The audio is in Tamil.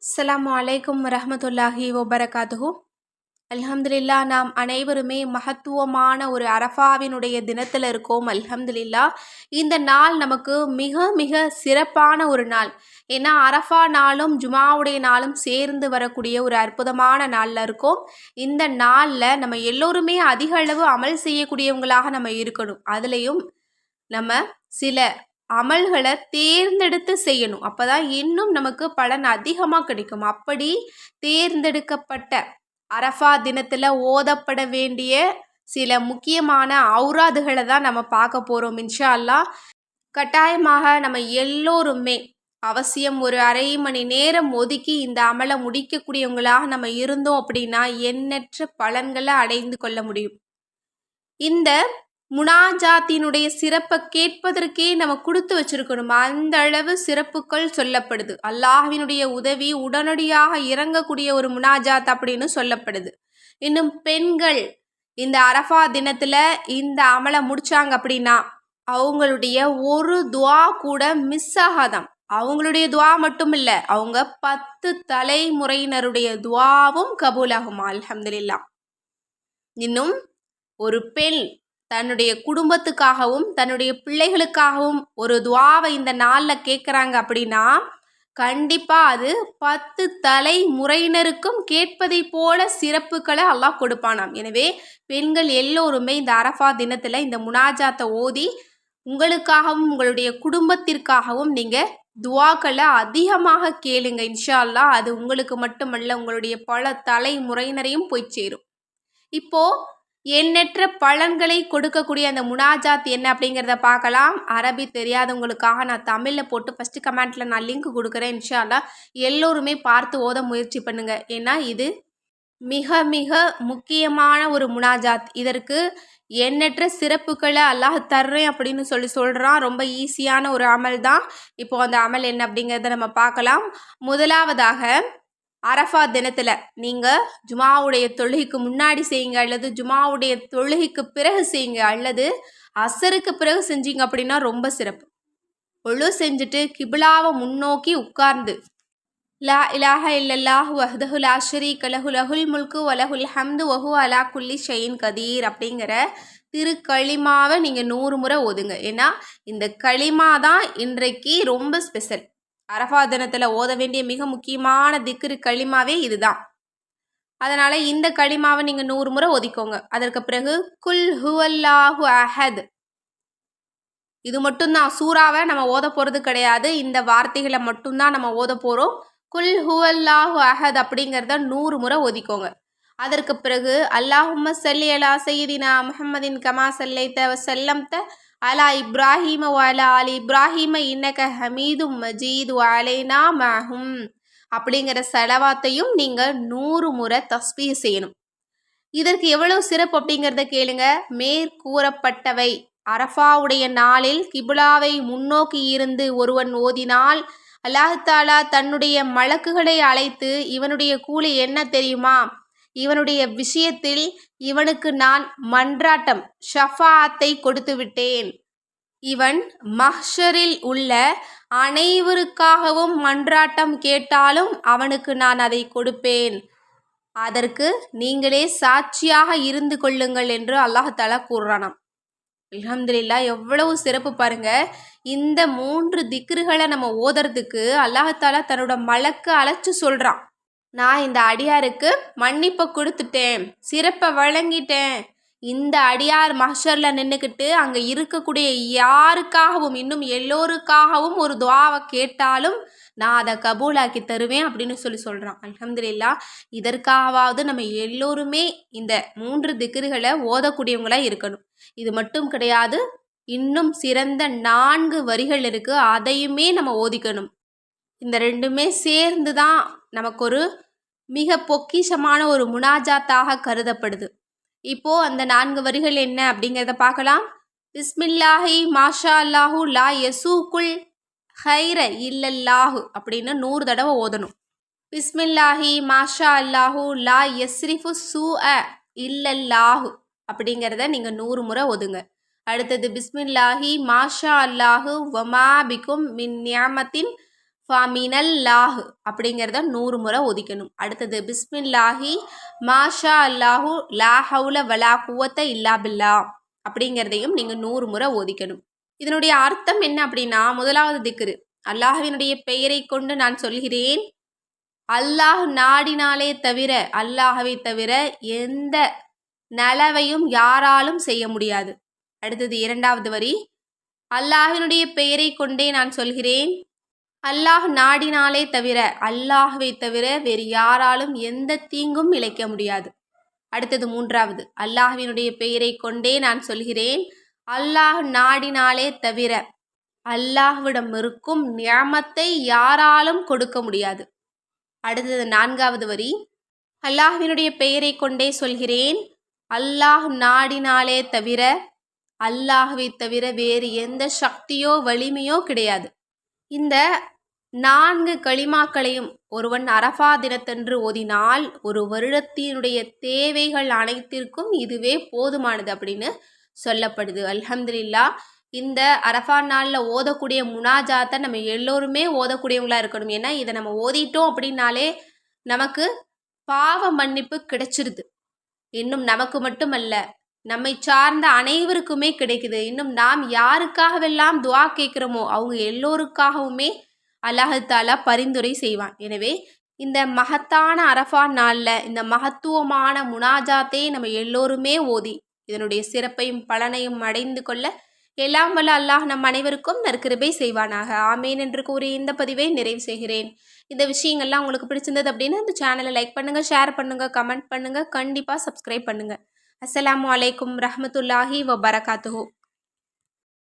அஸ்ஸலாமு அலைக்கும் வரஹ்மத்துல்லாஹி வபரகாத்துஹு. அல்ஹம்துலில்லா, நாம் அனைவருமே மகத்துவமான ஒரு அரஃபாவினுடைய தினத்தில் இருக்கோம். அல்ஹம்துலில்லா, இந்த நாள் நமக்கு மிக மிக சிறப்பான ஒரு நாள். ஏன்னா அரஃபா நாளும் ஜுமாவுடைய நாளும் சேர்ந்து வரக்கூடிய ஒரு அற்புதமான நாளில் இருக்கோம். இந்த நாளில் நம்ம எல்லோருமே அதிக அளவு அமல் செய்யக்கூடியவங்களாக நம்ம இருக்கணும். அதுலேயும் நம்ம சில அமல்களை தேர்ந்தெடுத்து செய்யணும். அப்பதான் இன்னும் நமக்கு பலன் அதிகமாக கிடைக்கும். அப்படி தேர்ந்தெடுக்கப்பட்ட அரஃபா தினத்தில் ஓதப்பட வேண்டிய சில முக்கியமான ஔராதுகளை தான் நம்ம பார்க்க போகிறோம். இன்ஷா அல்லாஹ் கட்டாயமாக நம்ம எல்லோருமே அவசியம் ஒரு அரை மணி நேரம் ஒதுக்கி இந்த அமலை முடிக்கக்கூடியவங்களாக நம்ம இருந்தோம் அப்படின்னா எண்ணற்ற பலன்களை அடைந்து கொள்ள முடியும். இந்த முனாஜாத்தினுடைய சிறப்பை கேட்பதற்கே நம்ம கொடுத்து வச்சிருக்கணும். அந்த அளவு சிறப்புகள் சொல்லப்படுது. அல்லாஹ்வினுடைய உதவி உடனடியாக இறங்கக்கூடிய ஒரு முனாஜாத் அப்படின்னு சொல்லப்படுது. இன்னும் பெண்கள் இந்த அரஃபா தினத்துல இந்த அமலை முடிச்சாங்க அப்படின்னா அவங்களுடைய ஒரு துவா கூட மிஸ் ஆகாதாம். அவங்களுடைய துவா மட்டும் இல்லை, அவங்க 10 தலைமுறையினருடைய துவாவும் கபூலாகுமா. அல்ஹம்துலில்லாஹ். இன்னும் ஒரு பெண் தன்னுடைய குடும்பத்துக்காகவும் தன்னுடைய பிள்ளைகளுக்காகவும் ஒரு துவாவை இந்த நாளில் கேட்குறாங்க அப்படின்னா கண்டிப்பாக அது 10 தலைமுறையினருக்கும் கேட்பதை போல சிறப்புகளை அல்லாஹ் கொடுப்பானாம். எனவே பெண்கள் எல்லோருமே இந்த அரஃபா தினத்தில் இந்த முனாஜாத்தை ஓதி உங்களுக்காகவும் உங்களுடைய குடும்பத்திற்காகவும் நீங்கள் துவாக்களை அதிகமாக கேளுங்க. இன்ஷா அல்லாஹ் அது உங்களுக்கு மட்டுமல்ல, உங்களுடைய பல தலைமுறையினரையும் போய் சேரும். இப்போது எண்ணற்ற பலன்களை கொடுக்கக்கூடிய அந்த முனாஜாத் என்ன அப்படிங்கிறத பார்க்கலாம். அரபி தெரியாதவங்களுக்காக நான் தமிழில் போட்டு ஃபஸ்ட்டு கமெண்ட்டில் நான் லிங்க் கொடுக்குறேன். இன்ஷா அல்லாஹ் எல்லோருமே பார்த்து ஓத முயற்சி பண்ணுங்கள். ஏன்னா இது மிக மிக முக்கியமான ஒரு முனாஜாத். இதற்கு எண்ணற்ற சிறப்புகளை அல்லாஹ் தர்றேன் அப்படின்னு சொல்கிறான். ரொம்ப ஈஸியான ஒரு அமல் தான். இப்போது அந்த அமல் என்ன அப்படிங்கிறத நம்ம பார்க்கலாம். முதலாவதாக அரஃபா தினத்தில் நீங்கள் ஜுமாவுடைய தொழுகைக்கு முன்னாடி செய்யுங்க, அல்லது ஜுமாவுடைய தொழுகைக்கு பிறகு செய்யுங்க, அல்லது அசருக்கு பிறகு செஞ்சீங்க அப்படின்னா ரொம்ப சிறப்பு. ஒழு செஞ்சுட்டு கிபிலாவை முன்னோக்கி உட்கார்ந்து லா இலாஹ இல்லல்லாஹ் வஹ்தஹு லா ஷரீக லஹு லஹுல் முல்கு வலஹுல் ஹம்து வஹுவ அலா குல்லி ஷைஇன் கதீர் அப்படிங்கிற திருக்களிமாவை நீங்கள் 100 முறை ஓதுங்க. ஏன்னா இந்த களிமா தான் இன்றைக்கு ரொம்ப ஸ்பெஷல். அரஃபா தினத்தில் ஓத வேண்டிய மிக முக்கியமான திக்ரு களிமாவே இதுதான். அதனால் இந்த களிமாவை நீங்கள் 100 முறை ஓதிக்கோங்க. அதற்கு பிறகு குல் ஹுவல்லாஹு அஹத், இது மட்டும்தான். சூறாவை நம்ம ஓத போகிறது கிடையாது. இந்த வார்த்தைகளை மட்டும்தான் நம்ம ஓத போகிறோம். குல் ஹுவல்லாஹு அஹத் அப்படிங்கிறத 100 முறை ஓதிக்கோங்க. அதற்கு பிறகு அல்லாஹும்ம ஸல்லி அலா சய்யிதினா முஹம்மதின் கமா ஸல்லைத வஸல்லம்த அலா இப்ராஹீம வஅலா ஆலி இப்ராஹீம இன்னக ஹமீதும் மஜீத் வஅலைனா மஹும் அப்படிங்கிற செலவாத்தையும் நீங்கள் 100 முறை தஸ்பீஹ் செய்யணும். இதற்கு எவ்வளவு சிறப்பு அப்படிங்கிறத கேளுங்க. மேற்கூறப்பட்டவை அரஃபாவுடைய நாளில் கிபுலாவை முன்னோக்கி இருந்து ஒருவன் ஓதினால் அல்லாஹ் தஆலா தன்னுடைய மலக்குகளை அழைத்து இவனுடைய கூலி என்ன தெரியுமா, இவனுடைய விஷயத்தில் இவனுக்கு நான் மன்றாட்டம் ஷஃபாத்தை கொடுத்து விட்டேன். இவன் மஹ்ஷரில் உள்ள அனைவருக்காகவும் மன்றாட்டம் கேட்டாலும் அவனுக்கு நான் அதை கொடுப்பேன். அதற்கு நீங்களே சாட்சியாக இருந்து கொள்ளுங்கள் என்று அல்லாஹ் தஆலா கூறுறானாம். அல்ஹம்துலில்லாஹ், எவ்வளவு சிறப்பு பாருங்க. இந்த 3 திக்ருகளை நம்ம ஓதுறதுக்கு அல்லாஹ் தஆலா தன்னோட மலக்கு அழைச்சு சொல்கிறான், நான் இந்த அடியாருக்கு மன்னிப்பை கொடுத்துட்டேன், சிறப்பை வழங்கிட்டேன். இந்த அடியார் மஹ்ஷரில் நின்றுக்கிட்டு அங்கே இருக்கக்கூடிய யாருக்காகவும் இன்னும் எல்லோருக்காகவும் ஒரு துவாவை கேட்டாலும் நான் அதை கபூலாக்கி தருவேன் அப்படின்னு சொல்கிறான். அல்ஹம்துலில்லாஹ், இதற்காகவாவது நம்ம எல்லோருமே இந்த 3 திக்ருகளை ஓதக்கூடியவங்களாக இருக்கணும். இது மட்டும் கிடையாது, இன்னும் சிறந்த 4 வரிகள் இருக்குது, அதையுமே நம்ம ஓதிக்கணும். இந்த ரெண்டுமே சேர்ந்து தான் நமக்கு ஒரு மிக பொக்கிஷமான ஒரு முனாஜாத்தாக கருதப்படுது. இப்போது அந்த 4 வரிகள் என்ன அப்படிங்கிறத பார்க்கலாம். பிஸ்மில்லாஹி மாஷா அல்லாஹு லா யசூகுல் ஹைர இல்லல்லாஹு அப்படின்னு 100 தடவை ஓதணும். பிஸ்மில்லாஹி மாஷா அல்லாஹு லா யஸ்ரிஃபு சூஅ இல்லல்லாஹு அப்படிங்கிறத நீங்கள் 100 முறை ஓதுங்க. அடுத்தது பிஸ்மில்லாஹி மாஷா அல்லாஹு வமா பிக்கும் மின் நியமத்தின் ஃபமினல்லாஹ் அப்படிங்கிறத 100 முறை ஓதிக்கணும். அடுத்தது பிஸ்மில்லாஹி மாஷா அல்லாஹு லா ஹவுல வலா குவத்த இல்லா பில்லா அப்படிங்கிறதையும் நீங்கள் 100 முறை ஓதிக்கணும். இதனுடைய அர்த்தம் என்ன அப்படின்னா, முதலாவது திக்ரு, அல்லாஹ்வினுடைய பெயரை கொண்டு நான் சொல்கிறேன், அல்லாஹ் நாடினாலே தவிர, அல்லாஹ்வை தவிர எந்த நலவையும் யாராலும் செய்ய முடியாது. அடுத்தது இரண்டாவது வரி, அல்லாஹ்வினுடைய பெயரை கொண்டே நான் சொல்கிறேன், அல்லாஹ் நாடினாலே தவிர, அல்லாஹ்வை தவிர வேறு யாராலும் எந்த தீங்கும் இழைக்க முடியாது. அடுத்தது மூன்றாவது, அல்லாஹ்வினுடைய பெயரை கொண்டே நான் சொல்கிறேன், அல்லாஹ் நாடினாலே தவிர அல்லாஹ்விடம் இருக்கும் நியமத்தை யாராலும் கொடுக்க முடியாது. அடுத்தது நான்காவது வரி, அல்லாஹ்வினுடைய பெயரை கொண்டே சொல்கிறேன், அல்லாஹ் நாடினாலே தவிர அல்லாஹ்வை தவிர வேறு எந்த சக்தியோ வலிமையோ கிடையாது. இந்த 4 களிமாக்களையும் ஒருவன் அரஃபா தினத்தன்று ஓதினால் ஒரு வருடத்தினுடைய தேவைகள் அனைத்திற்கும் இதுவே போதுமானது அப்படின்னு சொல்லப்படுது. அல்ஹம்துலில்லாஹ். இந்த அரஃபா நாளில் ஓதக்கூடிய முனாஜாத்தை நம்ம எல்லோருமே ஓதக்கூடியவங்களா இருக்கணும். ஏன்னா இதை நம்ம ஓதிட்டோம் அப்படின்னாலே நமக்கு பாவ மன்னிப்பு கிடைச்சிருது. இன்னும் நமக்கு மட்டுமல்ல, நம்மை சார்ந்த அனைவருக்குமே கிடைக்குது. இன்னும் நாம் யாருக்காகவெல்லாம் துஆ கேட்குறோமோ அவங்க எல்லோருக்காகவுமே அல்லாஹ் தஆலா பரிந்துரை செய்வான். எனவே இந்த மகத்தான அரஃபா நாளில் இந்த மகத்துவமான முனாஜாத்தை நம்ம எல்லோருமே ஓதி இதனுடைய சிறப்பையும் பலனையும் அடைந்து கொள்ள எல்லாம் வல்ல அல்லாஹ் நம் அனைவருக்கும் நற்கிருபை செய்வானாக. ஆமீன் என்று கூறி இந்த பதிவை நிறைவு செய்கிறேன். இந்த விஷயங்கள்லாம் உங்களுக்கு பிடிச்சிருந்தது அப்படின்னா இந்த சேனலை லைக் பண்ணுங்கள், ஷேர் பண்ணுங்கள், கமெண்ட் பண்ணுங்கள், கண்டிப்பாக சப்ஸ்கிரைப் பண்ணுங்கள். அஸ்ஸலாமு அலைக்கும் ரஹ்மத்துல்லாஹி வபரகாத்துஹு.